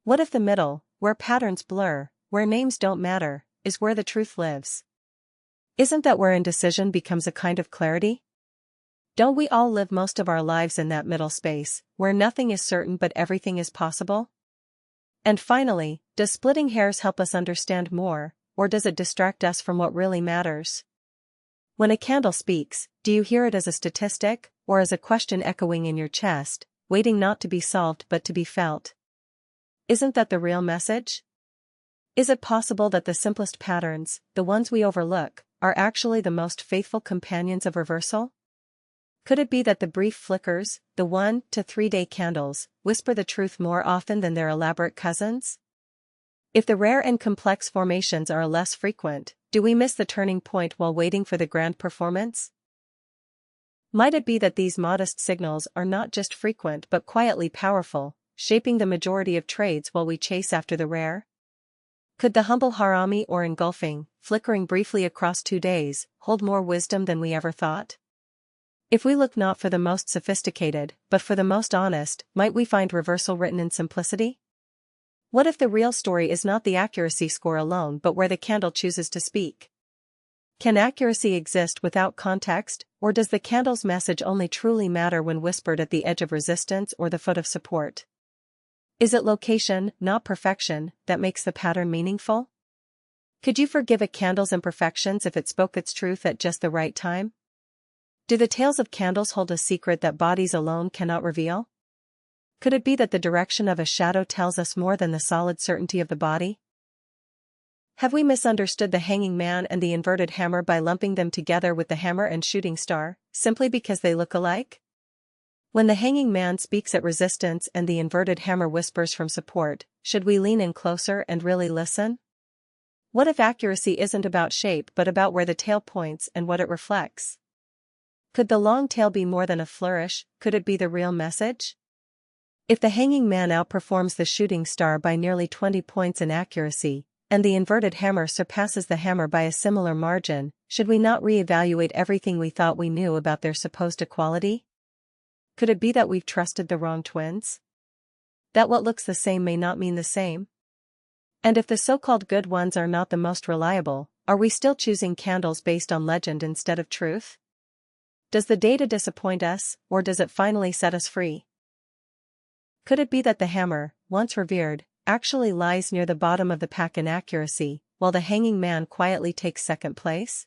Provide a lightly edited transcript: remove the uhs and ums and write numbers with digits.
What if the middle, where patterns blur, where names don't matter, is where the truth lives? Isn't that where indecision becomes a kind of clarity? Don't we all live most of our lives in that middle space, where nothing is certain but everything is possible? And finally, does splitting hairs help us understand more, or does it distract us from what really matters? When a candle speaks, do you hear it as a statistic, or as a question echoing in your chest, waiting not to be solved but to be felt? Isn't that the real message? Is it possible that the simplest patterns, the ones we overlook, are actually the most faithful companions of reversal? Could it be that the brief flickers, the 1 to 3 day candles, whisper the truth more often than their elaborate cousins? If the rare and complex formations are less frequent, do we miss the turning point while waiting for the grand performance? Might it be that these modest signals are not just frequent but quietly powerful, shaping the majority of trades while we chase after the rare? Could the humble harami or engulfing, flickering briefly across 2 days, hold more wisdom than we ever thought? If we look not for the most sophisticated, but for the most honest, might we find reversal written in simplicity? What if the real story is not the accuracy score alone but where the candle chooses to speak? Can accuracy exist without context, or does the candle's message only truly matter when whispered at the edge of resistance or the foot of support? Is it location, not perfection, that makes the pattern meaningful? Could you forgive a candle's imperfections if it spoke its truth at just the right time? Do the tales of candles hold a secret that bodies alone cannot reveal? Could it be that the direction of a shadow tells us more than the solid certainty of the body? Have we misunderstood the hanging man and the inverted hammer by lumping them together with the hammer and shooting star, simply because they look alike? When the hanging man speaks at resistance and the inverted hammer whispers from support, should we lean in closer and really listen? What if accuracy isn't about shape but about where the tail points and what it reflects? Could the long tail be more than a flourish? Could it be the real message? If the hanging man outperforms the shooting star by nearly 20 points in accuracy, and the inverted hammer surpasses the hammer by a similar margin, should we not re-evaluate everything we thought we knew about their supposed equality? Could it be that we've trusted the wrong twins? That what looks the same may not mean the same? And if the so-called good ones are not the most reliable, are we still choosing candles based on legend instead of truth? Does the data disappoint us, or does it finally set us free? Could it be that the hammer, once revered, actually lies near the bottom of the pack in accuracy, while the hanging man quietly takes second place?